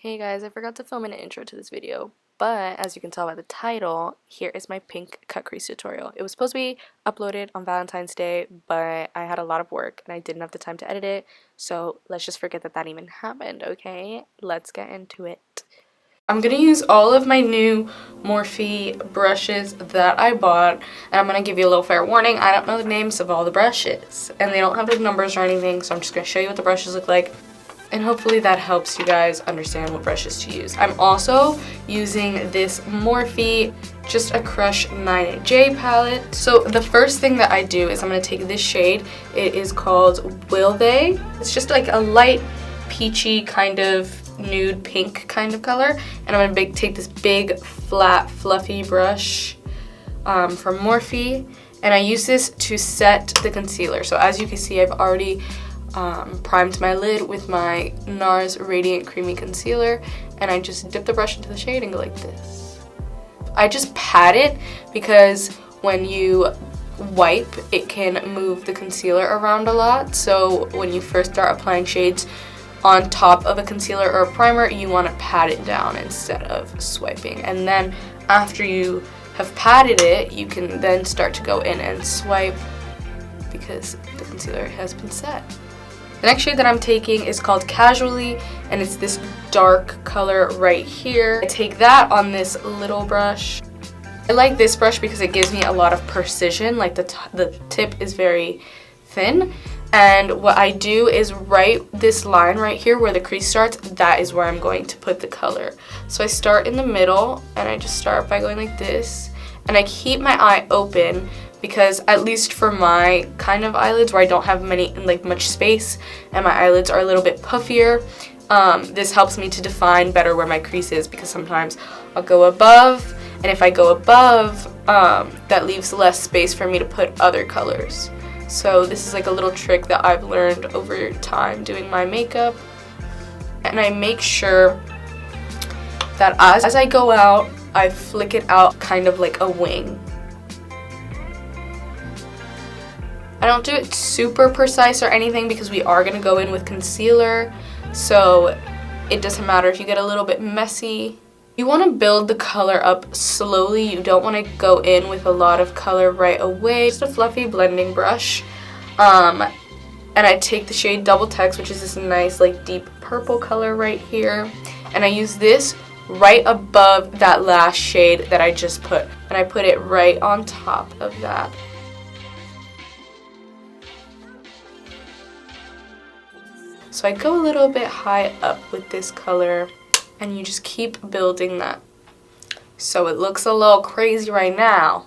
Hey guys, I forgot to film an intro to this video, but as you can tell by the title, here is my pink cut crease tutorial. It was supposed to be uploaded on Valentine's Day, but I had a lot of work and I didn't have the time to edit it, so let's just forget that that even happened, okay? Let's get into it. I'm going to use all of my new Morphe brushes that I bought, and I'm going to give you a little fair warning. I don't know the names of all the brushes, and they don't have like numbers or anything, so I'm just going to show you what the brushes look like. And hopefully that helps you guys understand what brushes to use. I'm also using this Morphe Just a Crush 9J palette. So the first thing that I do is I'm going to take this shade. It is called Will They. It's just like a light peachy kind of nude pink kind of color. And I'm going to take this big flat fluffy brush from Morphe. And I use this to set the concealer. So as you can see, I've already primed my lid with my NARS Radiant Creamy Concealer, and I just dip the brush into the shade and go like this. I just pat it because when you wipe, it can move the concealer around a lot, so when you first start applying shades on top of a concealer or a primer, you want to pat it down instead of swiping. And then after you have patted it, you can then start to go in and swipe because the concealer has been set. The next shade that I'm taking is called Casually, and it's this dark color right here. I take that on this little brush. I like this brush because it gives me a lot of precision, like the tip is very thin. And what I do is right this line right here where the crease starts, that is where I'm going to put the color. So I start in the middle, and I just start by going like this, and I keep my eye open because at least for my kind of eyelids where I don't have much space and my eyelids are a little bit puffier, this helps me to define better where my crease is, because sometimes I'll go above, and if I go above, that leaves less space for me to put other colors. So this is like a little trick that I've learned over time doing my makeup. And I make sure that as I go out, I flick it out kind of like a wing. I don't do it super precise or anything because we are going to go in with concealer, so it doesn't matter if you get a little bit messy. You want to build the color up slowly. You don't want to go in with a lot of color right away. Just a fluffy blending brush. And I take the shade Double Text, which is this nice like deep purple color right here, and I use this right above that last shade that I just put, and I put it right on top of that. So I go a little bit high up with this color, and you just keep building that. So it looks a little crazy right now,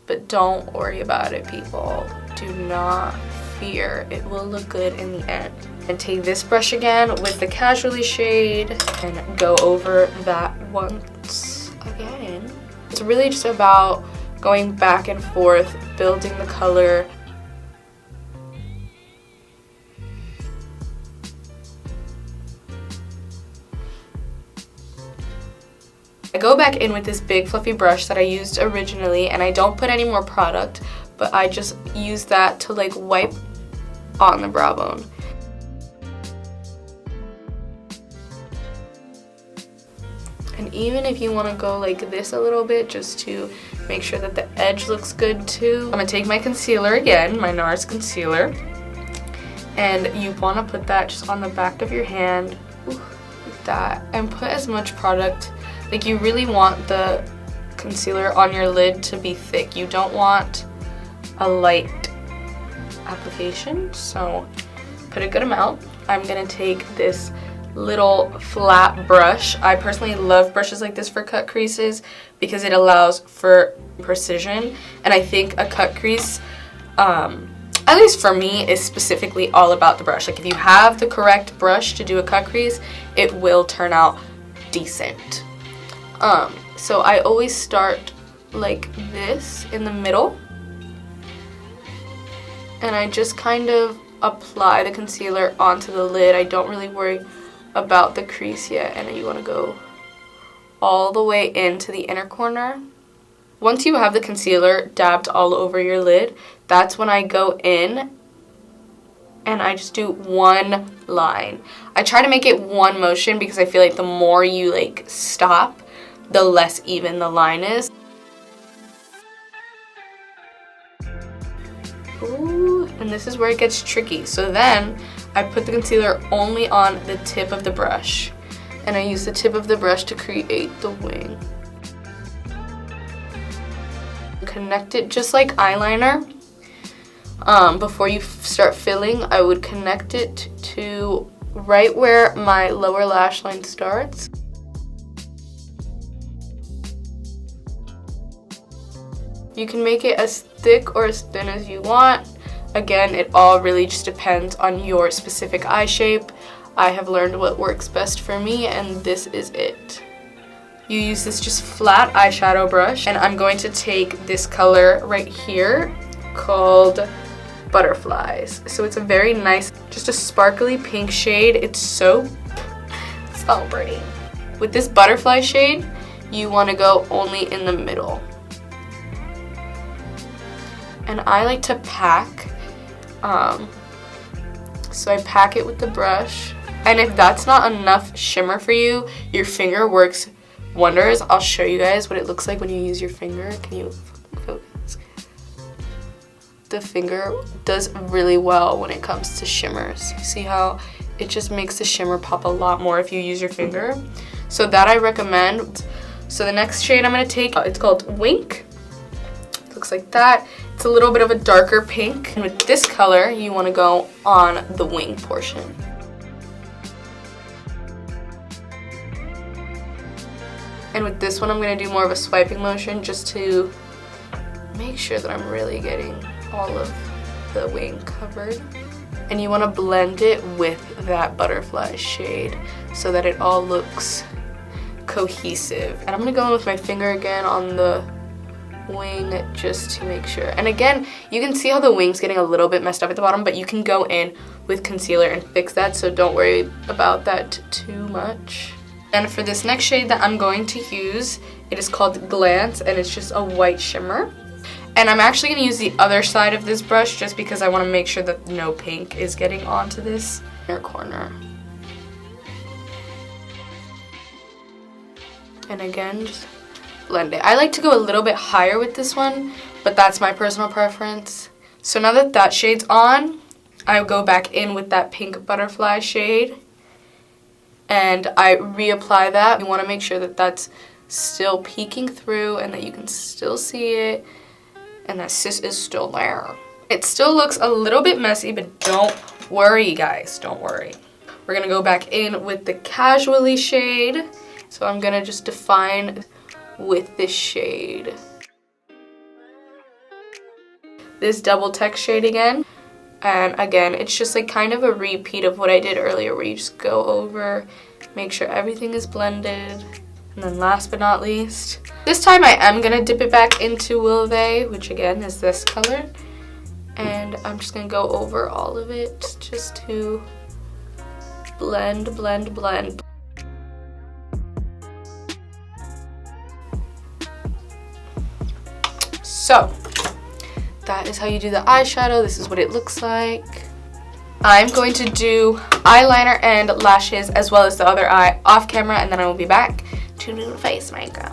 but don't worry about it, people. Do not fear. It will look good in the end. And take this brush again with the Casually shade and go over that once again. It's really just about going back and forth, building the color. I go back in with this big fluffy brush that I used originally, and I don't put any more product, but I just use that to like wipe on the brow bone. And even if you want to go like this a little bit just to make sure that the edge looks good too, I'm going to take my concealer again, my NARS concealer, and you want to put that just on the back of your hand, like that, and put as much product. Like, you really want the concealer on your lid to be thick. You don't want a light application, so put a good amount. I'm gonna take this little flat brush. I personally love brushes like this for cut creases because it allows for precision, and I think a cut crease, at least for me, is specifically all about the brush. Like, if you have the correct brush to do a cut crease, it will turn out decent. So I always start like this in the middle, and I just kind of apply the concealer onto the lid. I don't really worry about the crease yet, and you want to go all the way into the inner corner. Once you have the concealer dabbed all over your lid, that's when I go in and I just do one line. I try to make it one motion because I feel like the more you like stop, the less even the line is. Ooh, and this is where it gets tricky. So then I put the concealer only on the tip of the brush, and I use the tip of the brush to create the wing. Connect it just like eyeliner. Before you start filling, I would connect it to right where my lower lash line starts. You can make it as thick or as thin as you want. Again, it all really just depends on your specific eye shape. I have learned what works best for me, and this is it. You use this just flat eyeshadow brush, and I'm going to take this color right here called Butterflies. So it's a very nice, just a sparkly pink shade. It's so pretty. With this butterfly shade, you want to go only in the middle. And I like to pack, so I pack it with the brush. And if that's not enough shimmer for you, your finger works wonders. I'll show you guys what it looks like when you use your finger. Can you focus? The finger does really well when it comes to shimmers. See how it just makes the shimmer pop a lot more if you use your finger? So that I recommend. So the next shade I'm going to take, it's called Wink. It looks like that. It's a little bit of a darker pink. And with this color, you want to go on the wing portion. And with this one, I'm going to do more of a swiping motion just to make sure that I'm really getting all of the wing covered. And you want to blend it with that butterfly shade so that it all looks cohesive. And I'm going to go in with my finger again on the wing just to make sure. And again, you can see how the wing's getting a little bit messed up at the bottom, but you can go in with concealer and fix that, so don't worry about that too much. And for this next shade that I'm going to use, it is called Glance, and it's just a white shimmer. And I'm actually going to use the other side of this brush just because I want to make sure that no pink is getting onto this inner corner. And again, just blend it. I like to go a little bit higher with this one, but that's my personal preference. So now that that shade's on, I go back in with that pink butterfly shade, and I reapply that. You want to make sure that that's still peeking through and that you can still see it and that sis is still there. It still looks a little bit messy, but don't worry, guys, don't worry. We're gonna go back in with the Casually shade. So I'm gonna just define with this shade. This double text shade again. And again, it's just like kind of a repeat of what I did earlier, where you just go over, make sure everything is blended. And then last but not least, this time I am gonna dip it back into Will They, which again is this color. And I'm just gonna go over all of it just to blend, blend, blend. So that is how you do the eyeshadow. This is what it looks like. I'm going to do eyeliner and lashes as well as the other eye off camera, and then I will be back to do face makeup.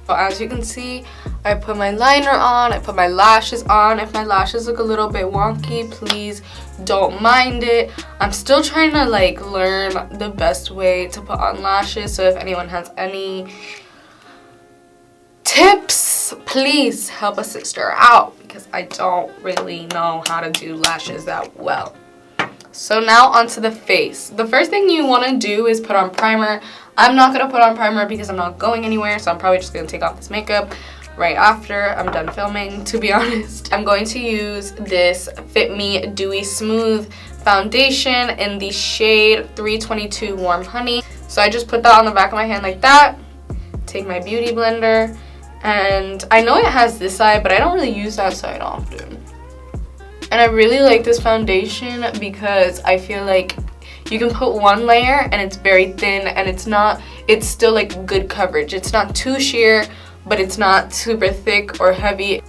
So as you can see, I put my liner on, I put my lashes on. If my lashes look a little bit wonky, please don't mind it. I'm still trying to like learn the best way to put on lashes, so if anyone has any tips, please help a sister out because I don't really know how to do lashes that well. So now onto the face. The first thing you want to do is put on primer. I'm not going to put on primer because I'm not going anywhere, so I'm probably just going to take off this makeup right after I'm done filming, to be honest. I'm going to use this Fit Me Dewy Smooth foundation in the shade 322 Warm Honey. So I just put that on the back of my hand like that. Take my beauty blender, and I know it has this side, but I don't really use that side often. And I really like this foundation because I feel like you can put one layer and it's very thin, and it's still like good coverage. It's not too sheer, but it's not super thick or heavy.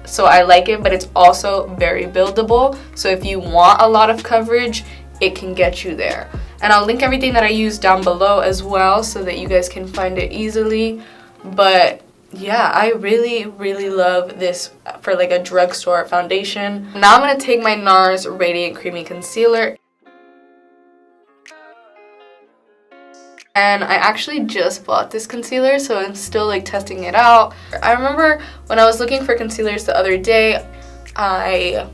so I like it, but it's also very buildable. So if you want a lot of coverage, it can get you there. And I'll link everything that I use down below as well so that you guys can find it easily. But yeah, I really, really love this for like a drugstore foundation. Now I'm going to take my NARS Radiant Creamy Concealer. And I actually just bought this concealer, so I'm still like testing it out. I remember when I was looking for concealers the other day, I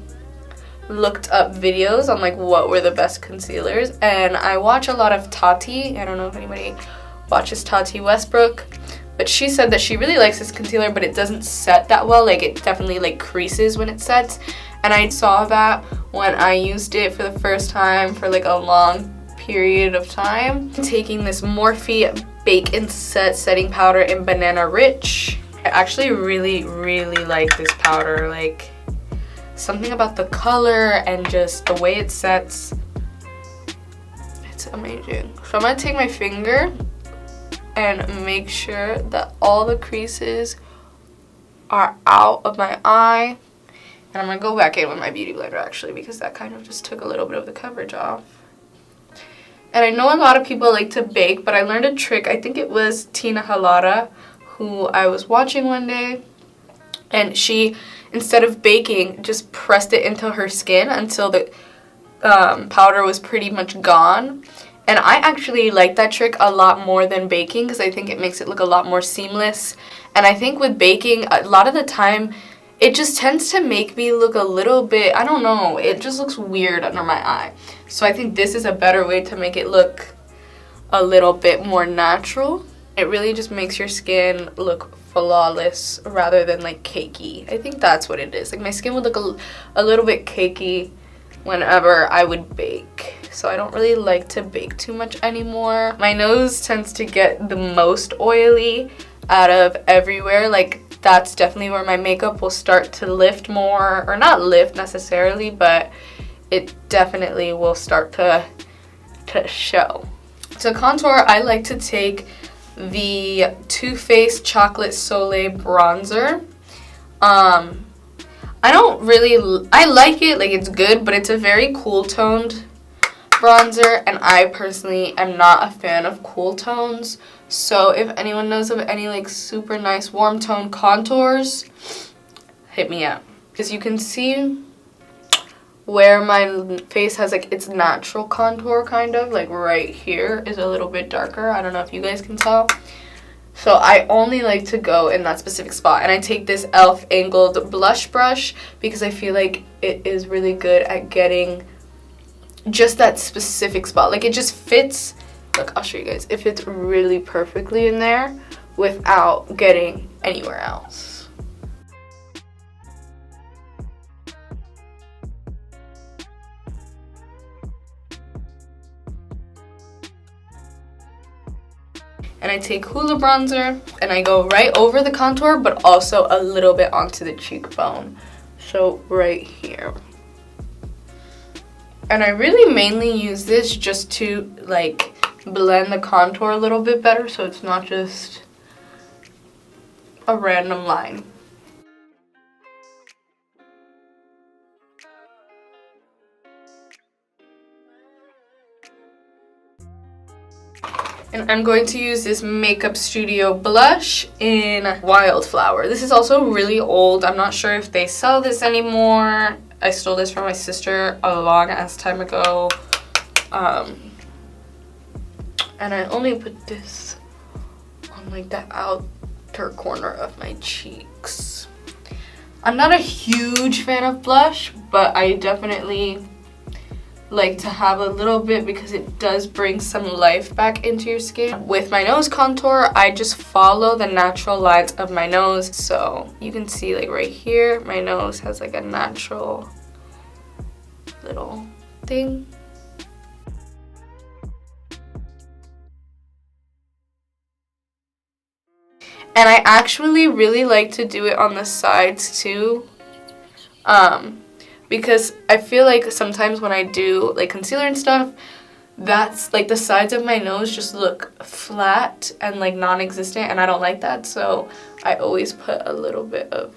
looked up videos on like what were the best concealers, and I watch a lot of Tati. I don't know if anybody watches Tati Westbrook, but she said that she really likes this concealer, but it doesn't set that well. Like, it definitely like creases when it sets, and I saw that when I used it for the first time for like a long period of time. I'm taking this Morphe Bake and Set setting powder in Banana Rich. I actually really, really like this powder. Like, something about the color and just the way it sets, it's amazing. So I'm gonna take my finger and make sure that all the creases are out of my eye. And I'm gonna go back in with my beauty blender actually, because that kind of just took a little bit of the coverage off. And I know a lot of people like to bake, but I learned a trick. I think it was Tina Halada, who I was watching one day, and she, instead of baking, just pressed it into her skin until the powder was pretty much gone. And I actually like that trick a lot more than baking, because I think it makes it look a lot more seamless. And I think with baking, a lot of the time, it just tends to make me look a little bit, I don't know, it just looks weird under my eye. So I think this is a better way to make it look a little bit more natural. It really just makes your skin look flawless rather than like cakey. I think that's what it is. Like, my skin would look a little bit cakey whenever I would bake. So I don't really like to bake too much anymore. My nose tends to get the most oily out of everywhere. Like, that's definitely where my makeup will start to lift more, or not lift necessarily, but it definitely will start to show. To contour, I like to take the Too Faced Chocolate Soleil bronzer. I like it, like, it's good, but it's a very cool toned bronzer, and I personally am not a fan of cool tones. So if anyone knows of any like super nice warm tone contours, hit me up. Because you can see where my face has like its natural contour, kind of like right here is a little bit darker. I don't know if you guys can tell. So I only like to go in that specific spot, and I take this e.l.f. angled blush brush because I feel like it is really good at getting just that specific spot. Like, it just fits. Look, I'll show you guys. It fits really perfectly in there without getting anywhere else. And I take Hoola bronzer and I go right over the contour, but also a little bit onto the cheekbone. So right here. And I really mainly use this just to like blend the contour a little bit better, so it's not just a random line. And I'm going to use this Makeup Studio blush in Wildflower. This is also really old. I'm not sure if they sell this anymore. I stole this from my sister a long ass time ago. And I only put this on like the outer corner of my cheeks. I'm not a huge fan of blush, but I definitely like to have a little bit because it does bring some life back into your skin. With my nose contour, I just follow the natural lines of my nose. So you can see like right here, my nose has like a natural little thing. And I actually really like to do it on the sides too, because I feel like sometimes when I do like concealer and stuff, that's like the sides of my nose just look flat and like non-existent, and I don't like that. So I always put a little bit of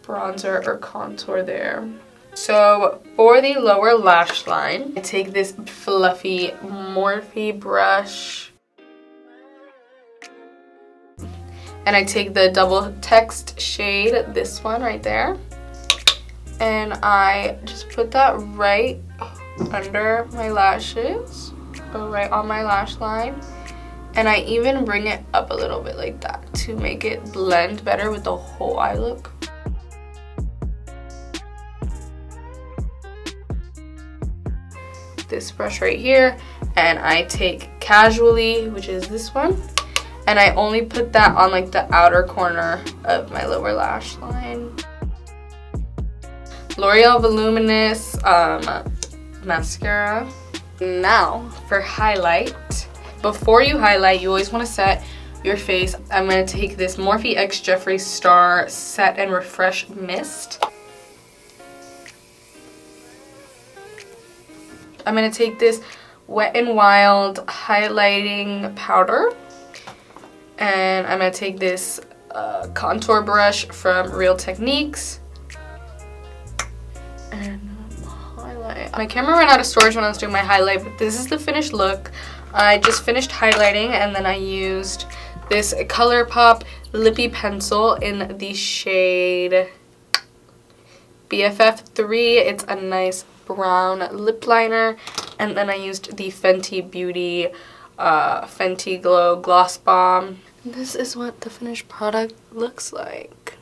bronzer or contour there. So for the lower lash line, I take this fluffy Morphe brush and I take the double text shade, this one right there, and I just put that right under my lashes, or right on my lash line, and I even bring it up a little bit like that to make it blend better with the whole eye look. This brush right here, and I take Casually, which is this one, and I only put that on like the outer corner of my lower lash line. L'Oreal Voluminous mascara. Now for highlight. Before you highlight, you always want to set your face. I'm going to take this Morphe X Jeffree Star Set and Refresh Mist. I'm going to take this Wet n Wild highlighting powder, and I'm going to take this contour brush from Real Techniques and highlight. My camera ran out of storage when I was doing my highlight, but this is the finished look. I just finished highlighting, and then I used this ColourPop Lippy Pencil in the shade BFF3. It's a nice brown lip liner, and then I used the Fenty Beauty Fenty Glow Gloss Bomb. This is what the finished product looks like.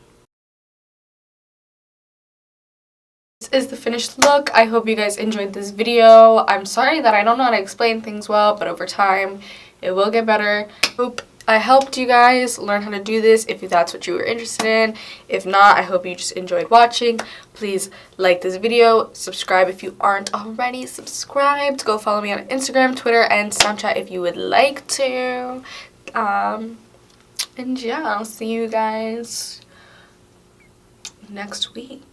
This is the finished look. I hope you guys enjoyed this video. I'm sorry that I don't know how to explain things well, but over time it will get better. Hope I helped you guys learn how to do this if that's what you were interested in. If not, I hope you just enjoyed watching. Please like this video, subscribe if you aren't already subscribed. Go follow me on Instagram, Twitter, and Snapchat if you would like to. And yeah, I'll see you guys next week.